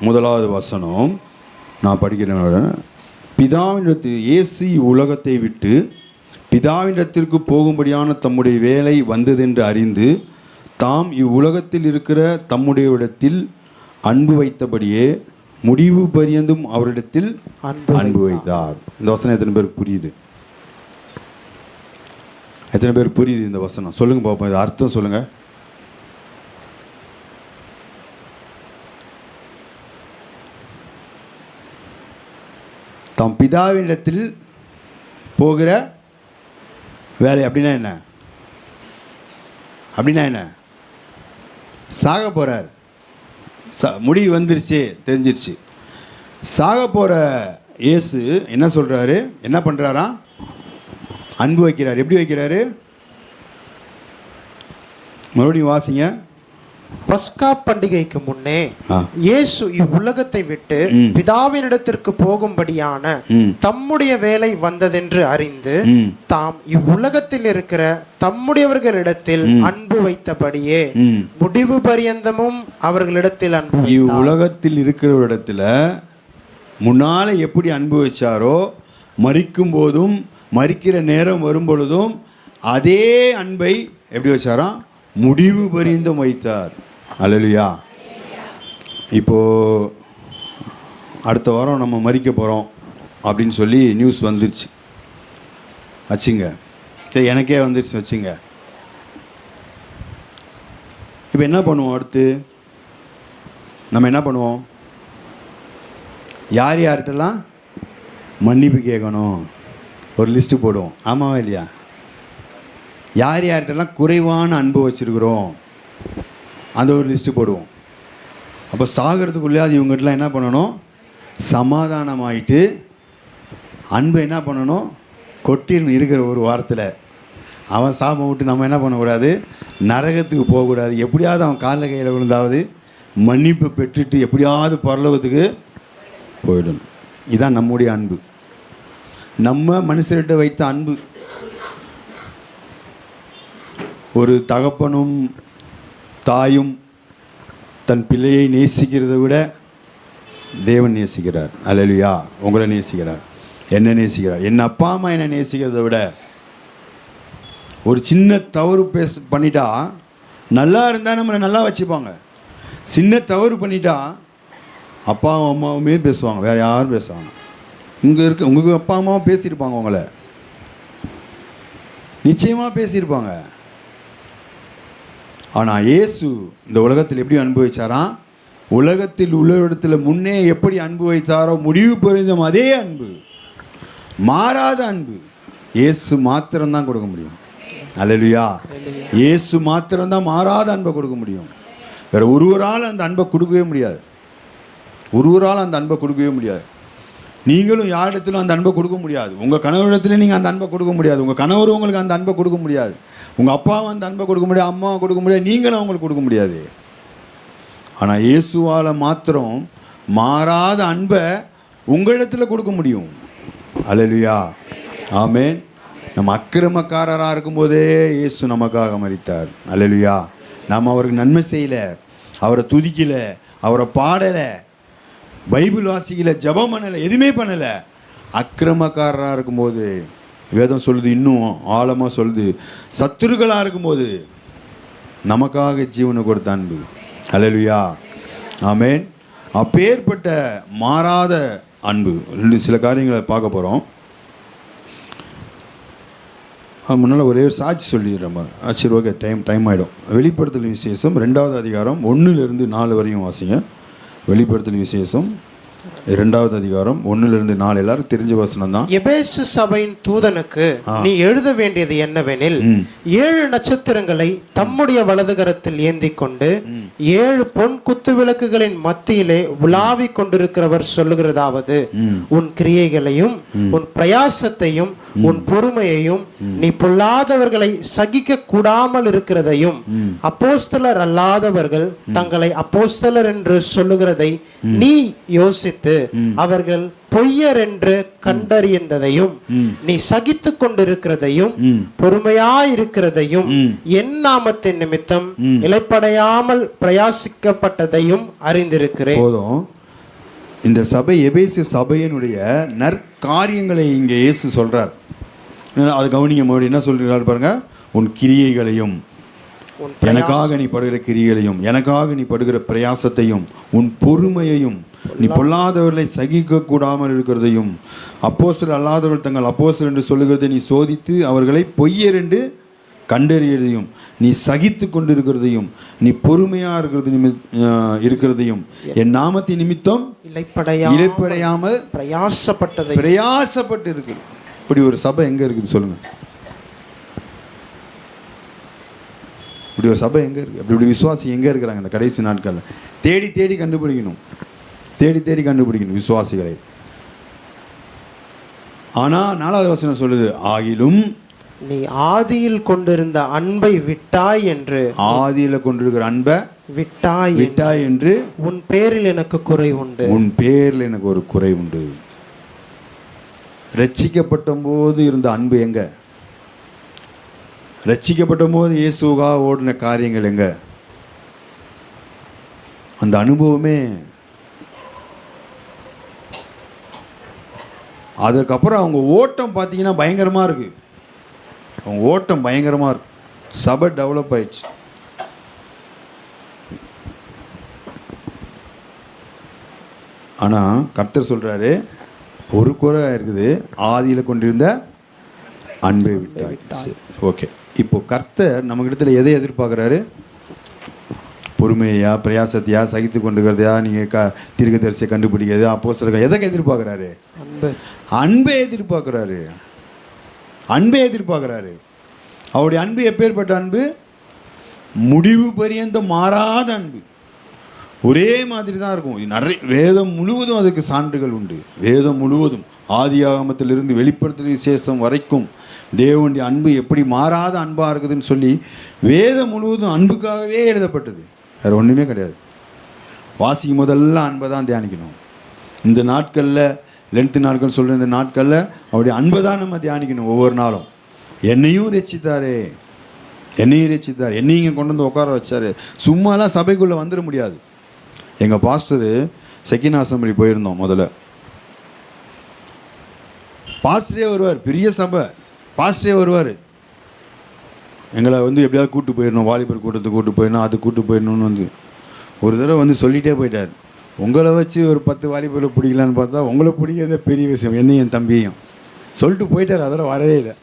முதலாவது வசனம் நான் படிக்கிறேன். பிதாவினிடத்தில் இயேசு உலகத்தை விட்டு பிதாவினிடத்திற்கு போகும்படியான தம்முடைய வேலை வந்ததென்று அறிந்து தாம் இவ்வுலகத்தில் இருக்கிற தம்முடைய இடத்தில் அன்பு வைத்தபடியே முடிவு பரியந்தும் அவரிடத்தில் அன்பு வைத்தார். இந்த வசனம் எத்தனை பேருக்கு புரியுது? எத்தனை பேருக்கு புரியுது இந்த வசனம்? சொல்லுங்க பாப்போம், இது அர்த்தம் சொல்லுங்க. தாம் பிதாவினிடத்தில் போகிற வேலை அப்படின்னா என்ன? அப்படின்னா என்ன? சாக போகிறார், முடிவு வந்துருச்சு, தெரிஞ்சிருச்சு. சாக போகிற இயேசு என்ன சொல்கிறாரு, என்ன பண்ணுறாரா? அன்பு வைக்கிறார். எப்படி வைக்கிறாரு? மறுபடியும் வாசிங்க. பஸ்கா பண்டிகைக்கு முன்னே இயேசு இவ்வுலகத்தை விட்டு பிதாவினிடத்திற்கு போகும்படியான தம்முடைய வேலை வந்ததென்று அறிந்து தாம் இவ்வுலகத்தில் இருக்கிற தம்முடையவர்களிடத்தில் அன்பு வைத்தபடியே முடிவு பரியந்தமும் அவர்களிடத்தில் அன்பு. இவ்வுலகத்தில் இருக்கிறவரிடத்துல முன்னால எப்படி அன்பு வச்சாரோ, மரிக்கும் போதும் மரிக்கிற நேரம் வரும் பொழுதும் அதே அன்பை எப்படி வச்சாராம்? முடிவு பரியந்தம் வைத்தார். அல்லேலூயா. இப்போது அடுத்த வாரம் நம்ம மரிக்க போகிறோம் அப்படின்னு சொல்லி நியூஸ் வந்துருச்சு வச்சுங்க. சரி, எனக்கே வந்துருச்சு வச்சுங்க. இப்போ என்ன பண்ணுவோம்? அடுத்து நம்ம என்ன பண்ணுவோம்? யார் யார்கிட்டலாம் மன்னிப்பு கேட்கணும் ஒரு லிஸ்ட்டு போடுவோம். ஆமாவா இல்லையா? யார் யார்கிட்டலாம் குறைவான அன்பு வச்சுருக்குறோம் அந்த ஒரு லிஸ்ட்டு போடுவோம். அப்போ சாகிறதுக்குள்ளே அது இவங்ககிட்டலாம் என்ன பண்ணணும்? சமாதானமாயிட்டு அன்பை என்ன பண்ணணும்? கொட்டின்னு இருக்கிற ஒரு வாரத்தில் அவன் சாபம் விட்டு நம்ம என்ன பண்ணக்கூடாது? நரகத்துக்கு போகக்கூடாது. எப்படியாவது அவன் காலில் கையில் விழுந்தாவது மன்னிப்பு பெற்றுட்டு எப்படியாவது பரலோகத்துக்கு போயிடணும். இதுதான் நம்முடைய அன்பு, நம்ம மனுஷர்கிட்ட வைத்த அன்பு. ஒரு தகப்பனும் தாயும் தன் பிள்ளையை நேசிக்கிறதை விட தேவன் நேசிக்கிறார். அல்லேலூயா. உங்களை நேசிக்கிறார், என்ன நேசிக்கிறார். என் அப்பா அம்மா என்னை நேசிக்கிறதை விட ஒரு சின்ன தவறு பண்ணிட்டா, நல்லா இருந்தால் நம்மளை நல்லா வச்சுப்பாங்க. சின்ன தவறு பண்ணிட்டா அப்பாவும் அம்மாவுமே பேசுவாங்க, வேறு யாரும் பேசுவாங்க. இங்கே இருக்க உங்களுக்கு அப்பா அம்மாவும் பேசியிருப்பாங்க, உங்களை நிச்சயமாக பேசியிருப்பாங்க. ஆனால் இயேசு இந்த உலகத்தில் எப்படி அன்பு வைச்சாராம்? உலகத்தில் உள்ள இடத்துல முன்னே எப்படி அன்பு வைத்தாரோ முடிவு புரிந்தும் அதே அன்பு, மாறாத அன்பு இயேசு மாத்திரம்தான் கொடுக்க முடியும். அல்லேலூயா. இயேசு மாத்திரம்தான் மாறாத அன்பை கொடுக்க முடியும். வேறு ஒருவரால் அந்த அன்பை கொடுக்கவே முடியாது. ஒருவரால் அந்த அன்பை கொடுக்கவே முடியாது. நீங்களும் யாரிடத்திலும் அந்த அன்பை கொடுக்க முடியாது. உங்கள் கணவரிடத்துல நீங்கள் அந்த அன்பை கொடுக்க முடியாது. உங்கள் கணவரும் உங்களுக்கு அந்த அன்பை கொடுக்க முடியாது. உங்கள் அப்பாவும் அந்த அன்பை கொடுக்க முடியாது, அம்மாவை கொடுக்க முடியாது, நீங்களும் அவங்களுக்கு கொடுக்க முடியாது. ஆனால் இயேசுவால் மாத்திரம் மாறாத அன்பை உங்களிடத்தில் கொடுக்க முடியும். அல்லேலூயா. ஆமென். நம்ம அக்கிரமக்காரராக இருக்கும்போதே இயேசு நமக்காக மரித்தார். அல்லேலூயா. நாம் அவருக்கு நன்மை செய்யலை, அவரை துதிக்கலை, அவரை பாடலை, பைபிள் வாசிக்கலை, ஜெபம் பண்ணலை, எதுவுமே பண்ணலை. அக்கிரமக்காரராக இருக்கும்போது வேதம் சொல்லுது, இன்னும் ஆழமாக சொல்லுது, சத்துருக்களாக இருக்கும்போது நமக்காக ஜீவனை கொடுத்த அன்பு. அல்லேலூயா. ஆமென். அப்பேற்பட்ட மாறாத அன்பு. சில காரியங்களை பார்க்க போகிறோம். முன்னால் ஒரே ஒரு சாட்சி சொல்லிடுறேன். சரி, ஓகே, டைம் ஆகிடும். வெளிப்படுத்தல் விசேஷம் 2வது அதிகாரம் 1 to 4 வரையும் வாசிங்க. வெளிப்படுத்தல் விசேஷம் 2வது அதிகாரம் 1 to 4. எல்லாரும் தெரிஞ்ச வசனம் தான். எபேசு சபையின் தூதனுக்கு நீ எழுத வேண்டியது என்னவெனில், 7 நட்சத்திரங்களை தம்முடைய வலதுகரத்தில் ஏந்தி கொண்டு 7 பொன் குத்து விளக்குகளின் மத்தியிலே உலாவிக் கொண்டிருக்கிறவர் சொல்லுகிறதாவது, உன் கிரியைகளையும் உன் பிரயாசத்தையும் உன் பொறுமையையும் நீ பொல்லாதவர்களை சகிக்க கூடாமல் இருக்கிறதையும் அப்போஸ்தலர் அல்லாதவர்கள் தங்களை அப்போஸ்தலர் என்று சொல்லுகிறதை நீ யோசித்து அவர்கள் பொய்யர் என்று கண்டறிந்ததையும் நீ சகித்து கொண்டிருக்கிறதையும் பொறுமையாயிருக்கிறதையும் என் நாமத்தின் நிமித்தம் இலைப்படையாமல் பிரயாசிக்கப்பட்டதையும் அறிந்திருக்கிறேன். போதும். இந்த சபை எபேசு சபையினுடைய நற்காரியங்களை இங்கே இயேசு சொல்கிறார். அது கவனிங்க மறுபடியும் என்ன சொல்கிறார் பாருங்க. உன் கிரியைகளையும், எனக்காக நீ படுகிற கிரியைகளையும், எனக்காக நீ படுகிற பிரயாசத்தையும், உன் பொறுமையையும், நீ பொல்லாதவர்களை சகிக்க கூடாமல் இருக்கிறதையும், அப்போஸ்தலர் அல்லாதவர்கள் தங்கள் அப்போஸ்தலர் என்று சொல்லுகிறதை நீ சோதித்து அவர்களை பொய்யர் என்று கண்டறியதையும், நீ சகித்து கொண்டு இருக்கிறதையும், நீ பொறுமையாக இருக்கிறதையும், என் நாமத்தின் நிமித்தம் இழைப்படையாமல் பிரயாசப்பட்டு இருக்கு. இப்படி ஒரு சபை எங்க இருக்குது சொல்லுங்க? இப்படி ஒரு சபை எங்க இருக்கு? அப்படி விசுவாசி எங்க இருக்கிறாங்க? இந்த கடைசி நாட்களில் தேடி தேடி கண்டுபிடிக்கணும், தேடி தேடி கண்டுபிடிக்கணும் விசுவாசிகளை. ஆனால் 4வது வசனம் சொல்லுது, ஆகிலும் நீ ஆதியில் கொண்டிருந்த அன்பை விட்டாய் என்று, ஆதியில் கொண்டிருக்கிற அன்பை விட்டாய் என்று உன் பேரில் எனக்கு குறை உண்டு, உன் பேரில் எனக்கு ஒரு குறை உண்டு. ரட்சிக்கப்பட்ட போது இருந்த அன்பு எங்க? ரட்சிக்கப்பட்ட போது இயேசுவா ஓடின காரியங்கள் எங்க? அந்த அனுபவமே. அதற்கப்புறம் அவங்க ஓட்டம் பார்த்தீங்கன்னா பயங்கரமாக இருக்கு. அவங்க ஓட்டம் பயங்கரமாக இருக்கு. சபை டெவலப் ஆயிடுச்சு. ஆனால் கர்த்தர் சொல்கிறாரு, ஒரு குறை இருக்குது, ஆதியில் கொண்டிருந்த அன்பை விட்டாச்சு. ஓகே, இப்போ கர்த்தர் நமக்கிடத்துல எதை எதிர்பார்க்குறாரு? பொறுமையா, பிரயாசத்தையா, சகித்து கொண்டுக்கிறதையா, நீங்கள் தீர்க்கதரிசியை கண்டுபிடிக்கிறது, அப்போஸ்தலர்கள் எதை எதிர்பார்க்குறாரு? அன்பை எதிர்பார்க்குறாரு. அன்பை எதிர்பார்க்குறாரு. அவருடைய அன்பு எப்பேற்பட்ட அன்பு? முடிவு பரியந்தம் மாறாத அன்பு. ஒரே மாதிரி தான் இருக்கும். நிறைய வேதம் முழுவதும் அதுக்கு சான்றுகள் உண்டு. வேதம் முழுவதும் ஆதியாகமத்திலிருந்து வெளிப்படுத்தின விசேஷம் வரைக்கும் தேவனுடைய அன்பு எப்படி மாறாத அன்பாக இருக்குதுன்னு சொல்லி வேதம் முழுவதும் அன்புக்காகவே எழுதப்பட்டது. வேறு ஒன்றுமே கிடையாது. வாசிக்கும் போதெல்லாம் அன்பை தான் தியானிக்கணும். இந்த நாட்களில், லென்த்து நாட்கள் சொல்கிற இந்த நாட்களில் அவருடைய அன்பை தான் நம்ம தியானிக்கணும் ஒவ்வொரு நாளும். என்னையும் ரட்சித்தாரே, என்னையும் ரட்சித்தார், என்னையும் இங்கே கொண்டு வந்து உட்கார வச்சார். சும்மாலாம் சபைக்குள்ளே வந்துட முடியாது. எங்கள் பாஸ்டரு செகண்ட் அசம்பிளி போயிருந்தோம். முதல்ல பாஸ்டரே வருவார், பெரிய சபை, பாஸ்டரே வருவார். எங்களை வந்து எப்படியாவது கூப்பிட்டு போயிடணும், வாலிபர் கூட்டத்துக்கு கூப்பிட்டு போயிடணும், அது கூப்பிட்டு போயிடணும்னு வந்து ஒரு தடவை வந்து சொல்லிகிட்டே போயிட்டார். உங்களை வச்சு ஒரு 10 வாலிபரை பிடிக்கலான்னு பார்த்தா உங்களை பிடிக்கிறதே பெரிய விஷயம், என்னையும் என் தம்பியும் சொல்லிட்டு போயிட்டார். அதோட வரவே இல்லை.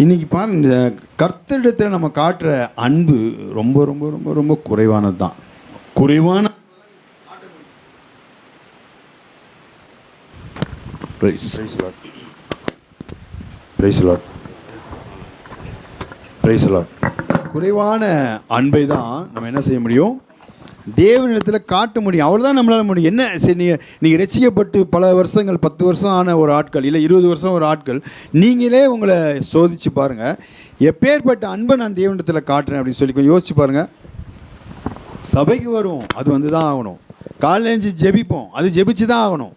இன்றைக்கி பாருங்க, இந்த கர்த்தரிடத்தில் நம்ம காட்டுற அன்பு ரொம்ப ரொம்ப ரொம்ப ரொம்ப குறைவானது தான். குறைவான குறைவான அன்பை தான் நம்ம என்ன செய்ய முடியும்? தேவனிடத்தில் காட்ட முடியும். அவ்வளோ தான் நம்மளால் முடியும். என்ன சரி, நீங்கள் ரட்சிக்கப்பட்டு பல வருஷங்கள், 10 வருஷம் ஆன ஒரு ஆட்கள், இல்லை 20 வருஷம் ஒரு ஆட்கள், நீங்களே உங்களை சோதித்து பாருங்கள், எப்பேற்பட்ட அன்பை நான் தேவனிடத்தில் காட்டுறேன் அப்படின்னு சொல்லி கொஞ்சம் யோசிச்சு பாருங்கள். சபைக்கு வருவோம், அது வந்து தான் ஆகணும். காலேஜ் ஜெபிப்போம், அது ஜெபிச்சு தான் ஆகணும்.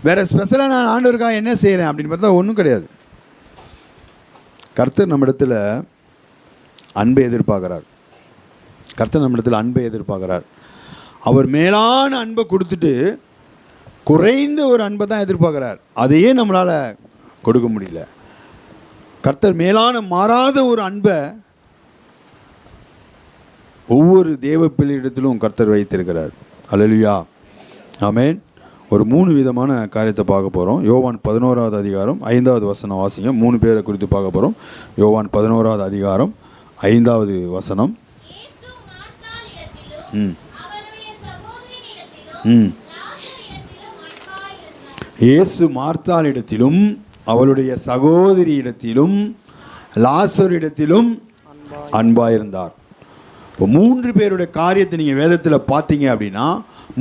வேறு ஸ்பெஷலாக நான் ஆண்டவருக்காக என்ன செய்கிறேன் அப்படின்னு பார்த்தா ஒன்றும் கிடையாது. கர்த்தர் நம்மிடத்தில் அன்பை எதிர்பார்க்குறார். கர்த்தர் நம்மிடத்தில் அன்பை எதிர்பார்க்குறார். அவர் மேலான அன்பை கொடுத்துட்டு குறைந்த ஒரு அன்பை தான் எதிர்பார்க்குறார். அதையே நம்மளால் கொடுக்க முடியல. கர்த்தர் மேலான மாறாத ஒரு அன்பை ஒவ்வொரு தேவ பிள்ளையிடத்திலும் கர்த்தர் வைத்திருக்கிறார். அல்லேலூயா, ஆமென். ஒரு 3 விதமான காரியத்தை பார்க்க போகிறோம். யோவான் 11வது அதிகாரம் 5வது வசனம் வாசிங்க. 3 பேரை குறித்து பார்க்க போகிறோம். யோவான் 11வது அதிகாரம் 5வது வசனம். இயேசு மார்த்தாளிடத்திலும் அவளுடைய சகோதரியிடத்திலும் லாசரிடத்திலும் அன்பாயிருந்தார். இப்போ 3 பேருடைய காரியத்தை நீங்கள் வேதத்தில் பார்த்தீங்க அப்படின்னா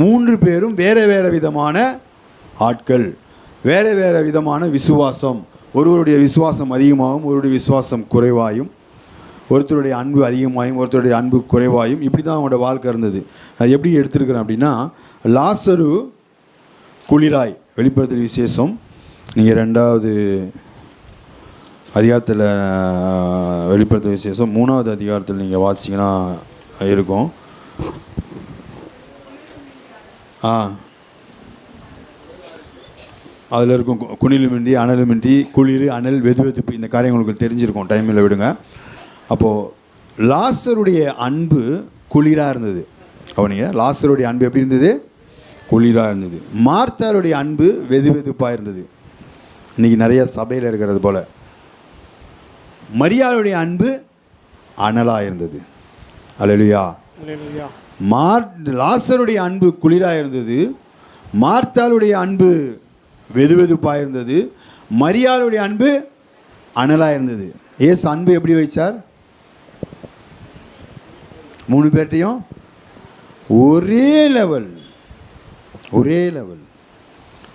3 பேரும் வேறு வேறு விதமான ஆட்கள், வேறு வேறு விதமான விசுவாசம். ஒருவருடைய விசுவாசம் அதிகமாகவும் ஒருவருடைய விசுவாசம் குறைவாயும், ஒருத்தருடைய அன்பு அதிகமாயும் ஒருத்தருடைய அன்பு குறைவாயும், இப்படி தான் அவங்களோட வாழ்க்கை இருந்தது. அது எப்படி எடுத்துருக்கிறேன் அப்படின்னா, லாசரு குளிராய், வெளிப்படுத்துகிற விசேஷம் நீங்கள் 2வது அதிகாரத்தில், வெளிப்படுத்துகிற விசேஷம் 3வது அதிகாரத்தில் நீங்கள் வாசிங்கன்னா இருக்கும். அதில் இருக்கும் குணிலுமின்றி அனலுமின்றி குளிர் அனல் வெதுவெதுப்பு இந்த காரியம் உங்களுக்கு தெரிஞ்சிருக்கும், டைமில் விடுங்க. அப்போது லாசருடைய அன்பு குளிராக இருந்தது. அவனிங்க லாசருடைய அன்பு எப்படி இருந்தது? குளிராக இருந்தது. மார்த்தாளுடைய அன்பு வெதுவெதுப்பாக இருந்தது. இன்றைக்கி நிறைய சபையில் இருக்கிறது போல். மரியாளுடைய அன்பு அனலாக இருந்தது. அல்லேலூயா. லாசருடைய அன்பு குளிராக இருந்தது. மார்த்தாளுடைய அன்பு வெதுவெதுப்பாக இருந்தது. மரியாளுடைய அன்பு அனலாக இருந்தது. ஏசு அன்பு எப்படி வைச்சார்? 3 பேர்ட்டையும் ஒரே லெவல், ஒரே லெவல்.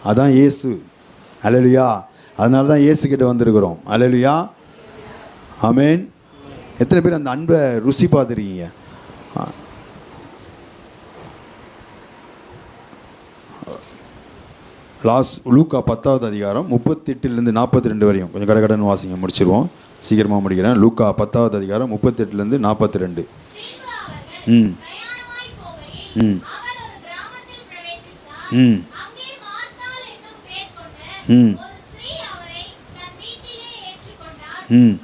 அதான் இயேசு. அல்லேலூயா. அதனால தான் இயேசு கிட்ட வந்திருக்கிறோம். அல்லேலூயா. ஆமென். எத்தனை பேர் அந்த அன்பை ருசி பார்த்துருக்கீங்க? லூக்கா 10வது அதிகாரம் 38 42 வரையும் கொஞ்சம் கடகடன்னு வாசிங்க, முடிச்சிருவோம், சீக்கிரமாக முடிக்கிறேன். லூக்கா 10வது அதிகாரம் 38 42. ம் ம் ம் ம் ம்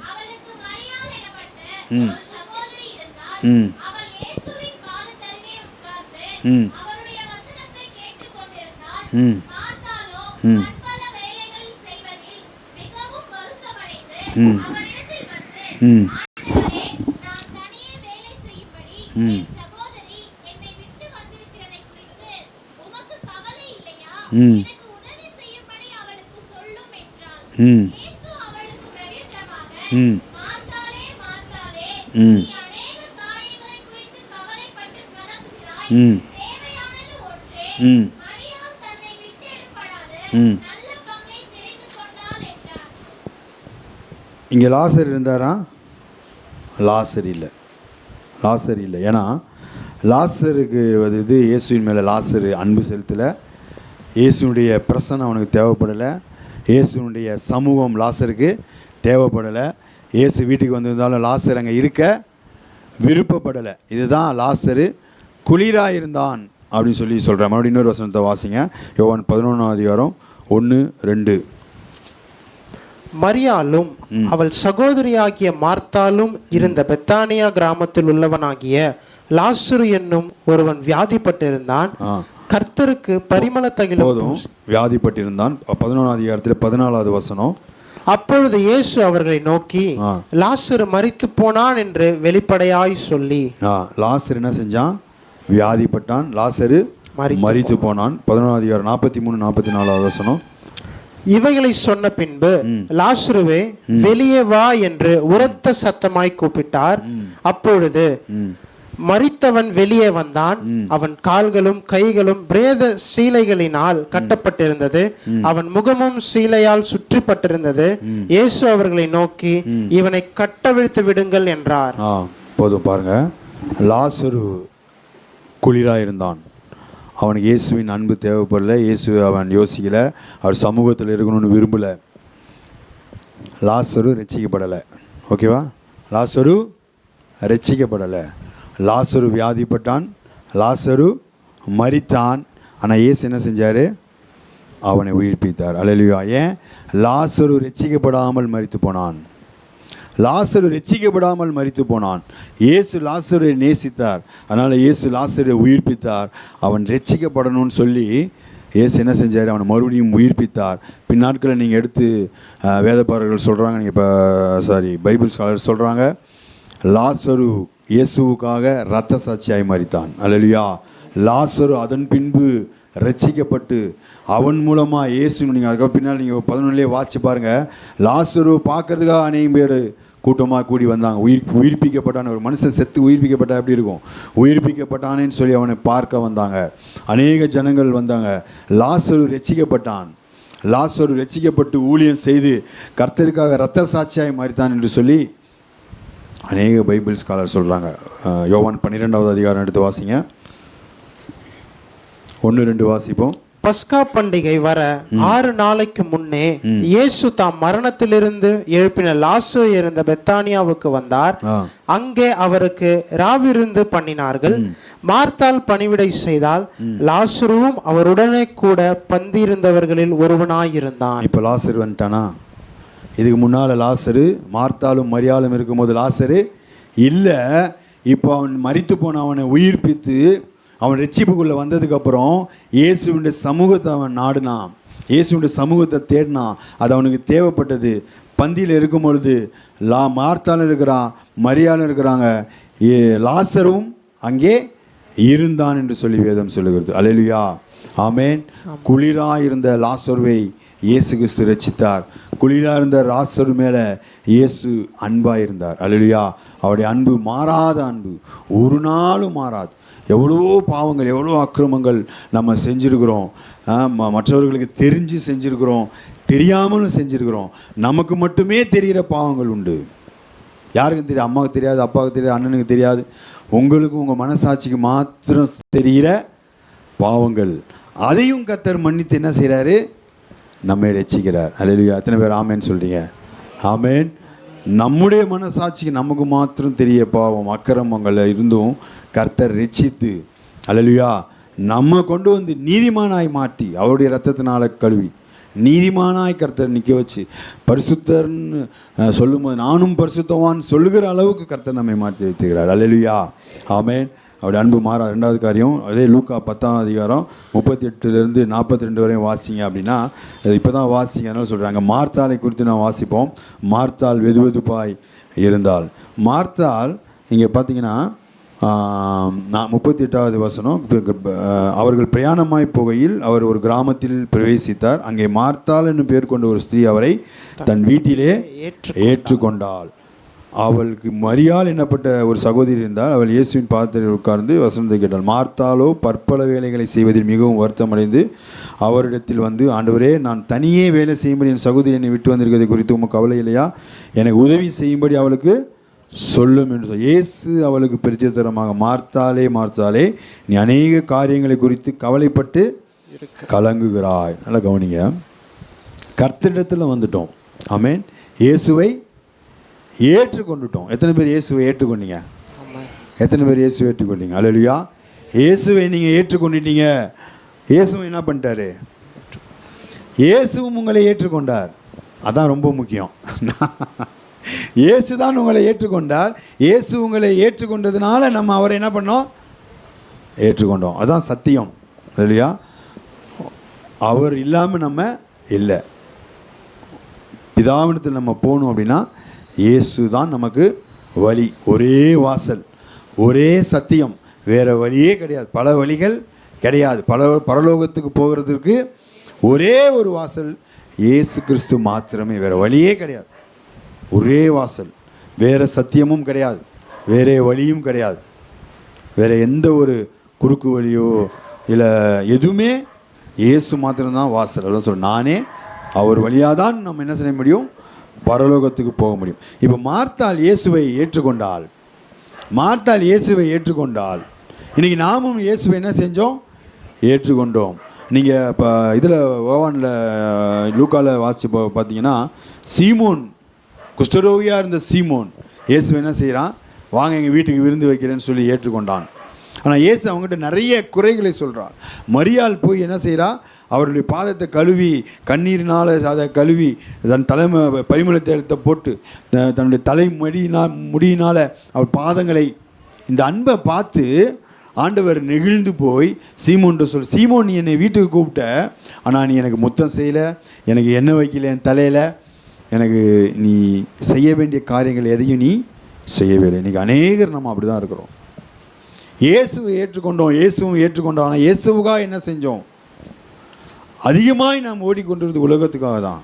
ம் ம் ம் ம் ம் ம் ம் ம் ம் ம் ம் ம் ம் ம். இங்கே லாசர் இருந்தாரா? லாசர் இல்லை, லாசர் இல்லை. ஏன்னா லாசருக்கு இது இயேசுவின் மேலே லாசர் அன்பு செலுத்தலை. இயேசுனுடைய பிரசன்னம் அவனுக்கு தேவைப்படலை. இயேசுனுடைய சமூகம் லாசருக்கு தேவைப்படலை. இயேசு வீட்டுக்கு வந்திருந்தாலும் லாசர் அங்கே இருக்க விருப்பப்படலை. இதுதான் லாசரு குளிராக இருந்தான் அப்படின்னு சொல்லி சொல்கிறேன். மறுபடியும் இன்னொரு வசனத்தை வாசிங்க. யோவான் 11ஆம் அதிகாரம் 1, 2. மரியாளும் அவள் சகோதரியாகிய மார்த்தாலும் இருந்த பெத்தானியா கிராமத்தில் உள்ளவனாகிய லாசரு என்னும் ஒருவன் வியாதிப்பட்டிருந்தான். கர்த்தருக்கு பரிமள தைலம் போதும் வியாதிப்பட்டிருந்தான். 11ஆம் அதிகாரத்தில் 14வது வசனம். அப்பொழுது இயேசு அவர்களை நோக்கி லாசரு மரித்து போனான் என்று வெளிப்படையாய் சொல்லி. லாசர் என்ன செஞ்சான்? வியாதிப்பட்டான். லாசரு மரித்து போனான். 11ஆம் அதிகாரம் 43 44வது வசனம். இவைகளை சொன்ன பின்பு லாசருவே வெளியே வா என்று உரத்த சத்தமாய் கூப்பிட்டார். அப்பொழுது மரித்தவன் வெளியே வந்தான். அவன் கால்களும் கைகளும் பிரேத சீலைகளினால் கட்டப்பட்டிருந்தது. அவன் முகமும் சீலையால் சுற்றிப்பட்டிருந்தது. இயேசு அவர்களை நோக்கி இவனை கட்டவிழ்த்து விடுங்கள் என்றார். போதும் பாருங்க. லாசரு குளிராக இருந்தான். அவனுக்கு இயேசுவின் அன்பு தேவைப்படல. இயேசு அவன் யோசிக்கலை. அவர் சமூகத்தில் இருக்கணும்னு விரும்பலை. லாசரு ரட்சிக்கப்படலை. ஓகேவா? லாசரு ரட்சிக்கப்படலை. லாசரு வியாதிப்பட்டான். லாசரு மரித்தான். ஆனால் இயேசு என்ன செஞ்சார்? அவனை உயிர்ப்பித்தார். அல்லேலூயா. ஏன்? லாசரு ரட்சிக்கப்படாமல் மரித்து போனான். லாசரு ரட்சிக்கப்படாமல் மரித்து போனான். இயேசு லாசரை நேசித்தார். அதனால் இயேசு லாசரை உயிர்ப்பித்தார். அவன் ரட்சிக்கப்படணும்னு சொல்லி இயேசு என்ன செஞ்சார்? அவனை மறுபடியும் உயிர்ப்பித்தார். பின்னாட்களை நீங்கள் எடுத்து வேதப்பாரர்கள் சொல்கிறாங்க, நீங்கள் இப்போ பைபிள் ஸ்காலர் சொல்கிறாங்க, லாசரு இயேசுவுக்காக இரத்த சாட்சியாய் மரித்தான். அல்லேலூயா. லாசரு அதன் பின்பு ரட்சிக்கப்பட்டு அவன் மூலமாக இயேசு, நீங்கள் அதுக்கு பின்னால் நீங்கள் 11லேயே வாசிச்சு பாருங்கள், லாசரு பார்க்கறதுக்காக அநேகம் பேர் கூட்டமாக கூடி வந்தாங்க. உயிர்ப்பிக்கப்பட்டான். ஒரு மனுஷன் செத்து உயிர்ப்பிக்கப்பட்டா எப்படி இருக்கும்? உயிர்ப்பிக்கப்பட்டானேன்னு சொல்லி அவனை பார்க்க வந்தாங்க. அநேக ஜனங்கள் வந்தாங்க. லாசரு ரட்சிக்கப்பட்டான். லாசரு ரட்சிக்கப்பட்டு ஊழியம் செய்து கர்த்தருக்காக இரத்த சாட்சியாய் மரித்தான் என்று சொல்லி அநேக பைபிள் ஸ்காலர் சொல்கிறாங்க. யோவான் 12வது அதிகாரம் எடுத்து வாசிங்க. 1, 2 வாசிப்போம். பஸ்கா பண்டிகை வர 6 நாளைக்கு முன்னே இயேசு தாம் மரணத்திலிருந்து எழுப்பின லாசரு இருந்த பெத்தானியாவுக்கு வந்தார். அங்கே அவருக்கு ராவிருந்து பண்ணினார்கள். மார்த்தாள் பணிவிடை செய்தால், லாசருவும் அவருடனே கூட பந்தியிருந்தவர்களில் ஒருவனாயிருந்தான். இப்ப லாசரு வந்துட்டானா? இதுக்கு முன்னால லாசரு, மார்த்தாலும் மரியாளும் இருக்கும்போது லாசரு இல்ல. இப்போ அவன் மரித்து போன அவனை உயிர்ப்பித்து அவன் ரட்சிப்புக்குள்ளே வந்ததுக்கப்புறம் இயேசுவின் சமூகத்தை அவன் நாடினான், இயேசுவின் சமூகத்தை தேடினான். அது அவனுக்கு தேவைப்பட்டது. பந்தியில் இருக்கும் பொழுது மார்த்தாலும் இருக்கிறான், மரியாளும் இருக்கிறாங்க, லாசரும் அங்கே இருந்தான் என்று சொல்லி வேதம் சொல்லுகிறது. அல்லேலூயா, ஆமென். குளிராக இருந்த லாசருவை இயேசு கிறிஸ்து ரட்சித்தார். குளிராக இருந்த லாசரு மேலே இயேசு அன்பாக இருந்தார். அல்லேலூயா. அவருடைய அன்பு மாறாத அன்பு, ஒரு நாளும் மாறாது. எவ்வளோ பாவங்கள், எவ்வளோ அக்கிரமங்கள் நம்ம செஞ்சுருக்கிறோம். மற்றவர்களுக்கு தெரிஞ்சு செஞ்சுருக்கிறோம், தெரியாமலும் செஞ்சுருக்கிறோம். நமக்கு மட்டுமே தெரிகிற பாவங்கள் உண்டு. யாருக்கும் தெரியாது? அம்மாவுக்கு தெரியாது, அப்பாவுக்கு தெரியாது, அண்ணனுக்கு தெரியாது. உங்களுக்கு உங்கள் மனசாட்சிக்கு மாத்திரம் தெரிகிற பாவங்கள். அதையும் கர்த்தர் மன்னித்து என்ன செய்கிறாரு? நம்மை ரட்சிக்கிறார். அல்லேலூயா. எத்தனை பேர் ஆமேன்னு சொல்கிறீங்க? ஆமேன். நம்முடைய மனசாட்சிக்கு நமக்கு மாத்திரம் தெரிய பாவம் அக்கிரமங்கள் இருந்தும் கர்த்தர் ரட்சித்து, அல்லேலூயா, நம்ம கொண்டு வந்து நீதிமானாய் மாற்றி அவருடைய இரத்தத்தினால கழுவி நீதிமானாய் கர்த்தர் நிற்க வச்சு பரிசுத்தர்னு சொல்லும்போது நானும் பரிசுத்தவான் சொல்லுகிற அளவுக்கு கர்த்தர் நம்மை மாற்றி வைத்துக்கிறார். அல்லேலூயா, ஆமென். அவருடைய அன்பு மாறா. 2வது காரியம், அதே லூக்கா 10ஆம் அதிகாரம் 38 42 வரையும் வாசிங்க அப்படின்னா, அது இப்போ தான் வாசிங்க, அதனால சொல்கிறாங்க. மார்த்தாளை குறித்து நான் வாசிப்போம். மார்த்தாள் வெதுவெதுப்பாய் இருந்தாள். மார்த்தாள் இங்கே பார்த்தீங்கன்னா 38வது வசனம், அவர்கள் பிரயாணமாய் போகையில் அவர் ஒரு கிராமத்தில் பிரவேசித்தார். அங்கே மார்த்தாள் என்னும் பேர் கொண்ட ஒரு ஸ்திரீ அவரை தன் வீட்டிலே ஏற்றுக்கொண்டாள். அவளுக்கு மரியாள் என்னப்பட்ட ஒரு சகோதரி இருந்தால். அவள் இயேசுவின் பாதத்தில் உட்கார்ந்து வசனத்தை கேட்டாள். மார்த்தாளோ பற்பல வேலைகளை செய்வதில் மிகவும் வருத்தமடைந்து அவரிடத்தில் வந்து, ஆண்டவரே, நான் தனியே வேலை செய்யும்படி என் சகோதரி என்னை விட்டு வந்திருக்கிறதை குறித்து உமக்கு கவலை இல்லையா? எனக்கு உதவி செய்யும்படி அவளுக்கு சொல்லும் என்று இயேசு அவளுக்கு பிரத்யுத்தரமாக, மார்த்தாளே மார்த்தாளே, நீ அநேக காரியங்களை குறித்து கவலைப்பட்டு கலங்குகிறாய். நல்லா கவனிங்க. கர்த்தரிடத்தில் வந்துட்டோம். ஆமென். இயேசுவை ஏற்றுக்கொண்டுட்டோம். எத்தனை பேர் இயேசுவை ஏற்றுக்கொண்டீங்க? எத்தனை பேர் இயேசுவை ஏற்றுக்கொண்டீங்க? அல்லேலூயா. இயேசுவை நீங்கள் ஏற்றுக்கொண்டுட்டீங்க. இயேசுவும் என்ன பண்ணிட்டாரு? இயேசுவும் உங்களை ஏற்றுக்கொண்டார். அதான் ரொம்ப முக்கியம். இயேசு தான் உங்களை ஏற்றுக்கொண்டார். இயேசு உங்களை ஏற்றுக்கொண்டதுனால நம்ம அவரை என்ன பண்ணோம்? ஏற்றுக்கொண்டோம். அதான் சத்தியம். இல்லையா? அவர் இல்லாமல் நம்ம இல்லை. பிதாவினத்தில் நம்ம போகணும் அப்படின்னா இயேசு தான் நமக்கு வழி. ஒரே வாசல், ஒரே சத்தியம், வேறு வழியே கிடையாது. பல வழிகள் கிடையாது. பரலோகத்துக்கு போகிறதுக்கு ஒரே ஒரு வாசல் இயேசு கிறிஸ்து மாத்திரமே, வேறு வழியே கிடையாது. ஒரே வாசல், வேறு சத்தியமும் கிடையாது, வேறே வழியும் கிடையாது. வேறு எந்த ஒரு குறுக்கு வழியோ இல்லை எதுவுமே, இயேசு மாத்திரம்தான் வாசல். அதான் சொல்ல, நானே அவர் வழியாக தான் நம்ம என்ன செய்ய முடியும்? பரலோகத்துக்கு போக முடியும். இப்போ மார்த்தாள் இயேசுவை ஏற்றுக்கொண்டாள். மார்த்தாள் இயேசுவை ஏற்றுக்கொண்டாள். இன்றைக்கி நாமும் இயேசுவை என்ன செஞ்சோம்? ஏற்றுக்கொண்டோம். நீங்கள் இப்போ இதில் யோவானில் லூக்காவில் வாசித்து பார்த்தீங்கன்னா, சீமோன், குஷ்டரோகியாக இருந்த சீமோன் இயேசுவை என்ன செய்கிறான்? வாங்க எங்கள் வீட்டுக்கு விருந்து வைக்கிறேன்னு சொல்லி ஏற்றுக்கொண்டான். ஆனால் இயேசு அவங்ககிட்ட நிறைய குறைகளை சொல்கிறார். மரியாள் போய் என்ன செய்கிறா? அவருடைய பாதத்தை கழுவி, கண்ணீரினால் அதை கழுவி, தன் தலைமை பரிமளத்தை எடுத்த போட்டு தன்னுடைய முடியினால் அவர் பாதங்களை, இந்த அன்பை பார்த்து ஆண்டவர் நெகிழ்ந்து போய் சீமோன்ட்டு சொல், சீமோன், நீ என்னை வீட்டுக்கு கூப்பிட்ட, ஆனால் நீ எனக்கு முத்தம் செய்யலை, எனக்கு எண்ணெய் வைக்கல என் தலையில், எனக்கு நீ செய்ய வேண்டிய காரியங்கள் எதையும் நீ செய்யவே இல்லை. இன்றைக்கி அநேகர் நம்ம அப்படி தான் இருக்கிறோம். இயேசுவை ஏற்றுக்கொண்டோம், இயேசுவும் ஏற்றுக்கொண்டோம். ஆனால் இயேசுவுக்காக என்ன செஞ்சோம்? அதிகமாய் நாம் ஓடிக்கொண்டிருந்தது உலகத்துக்காக தான்.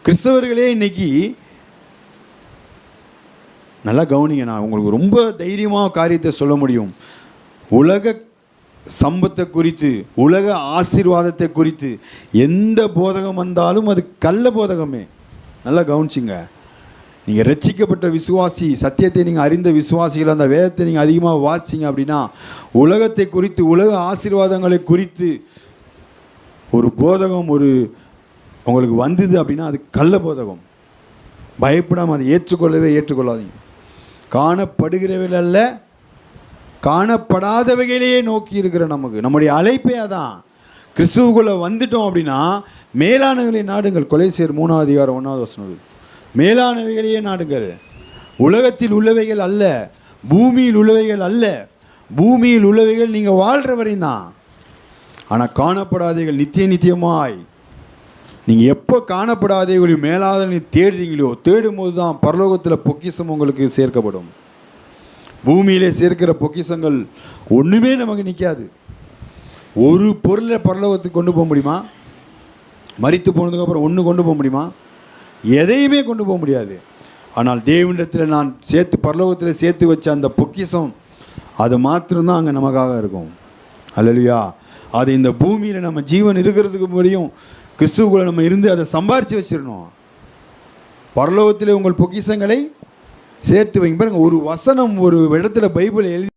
கிறிஸ்தவர்களே இன்னைக்கு நல்லா கவனிங்க, நான் உங்களுக்கு ரொம்ப தைரியமாக காரியத்தை சொல்ல முடியும். உலக சம்பத்தை குறித்து, உலக ஆசீர்வாதத்தை குறித்து எந்த போதகம் வந்தாலும் அது கள்ள போதகமே. நல்லா கவனிச்சிங்க. நீங்கள் ரட்சிக்கப்பட்ட விசுவாசி, சத்தியத்தை நீங்கள் அறிந்த விசுவாசிகள், அந்த வேதத்தை நீங்கள் அதிகமாக வாசிங்க அப்படின்னா, உலகத்தை குறித்து, உலக ஆசீர்வாதங்களை குறித்து ஒரு போதகம் உங்களுக்கு வந்தது அப்படின்னா அது கள்ள போதகம். பயப்படாமல் அதை ஏற்றுக்கொள்ளாதீங்க. காணப்படுகிறவைகள் அல்ல, காணப்படாதவைகளையே நோக்கி இருக்கிற நம்முடைய அழைப்பே அதான். கிறிஸ்துவுக்குள்ளே வந்துட்டோம் அப்படின்னா மேலானவைகளை நாடுங்கள். கொலைசேர் 3:1 மேலானவைகளையே நாடுங்கள். உலகத்தில் உள்ளவைகள் அல்ல, பூமியில் உள்ளவைகள் அல்ல. பூமியில் உள்ளவைகள் நீங்கள் வாழ்கிற வரையும் தான். ஆனால் காணப்படாதவைகள் நித்தியமாய். நீங்கள் எப்போ காணப்படாதவைகளை மேலாத தேடுறீங்களோ தேடும்போது தான் பரலோகத்தில் பொக்கிஷம் உங்களுக்கு சேர்க்கப்படும். பூமியிலே சேர்க்கிற பொக்கிஷங்கள் ஒன்றுமே நமக்கு நிற்காது. ஒரு பொருளை பரலோகத்துக்கு கொண்டு போக முடியுமா? மரித்து போனதுக்கப்புறம் ஒன்று கொண்டு போக முடியுமா? எதையுமே கொண்டு போக முடியாது. ஆனால் தேவனிடத்தில் நான் பரலோகத்தில் சேர்த்து வச்ச அந்த பொக்கிஷம் அது மாத்திரம்தான் அங்கே நமக்காக இருக்கும். அல்லேலூயா. அது இந்த பூமியில் நம்ம ஜீவன் இருக்கிறதுக்கு முடியும் கிறிஸ்துவுக்குள்ள நம்ம இருந்து அதை சம்பாரித்து வச்சிடணும். பரலோகத்தில் உங்கள் பொக்கிஷங்களை சேர்த்து வைங்க. பாருங்க, ஒரு வசனம் ஒரு இடத்துல பைபிள் எழுதி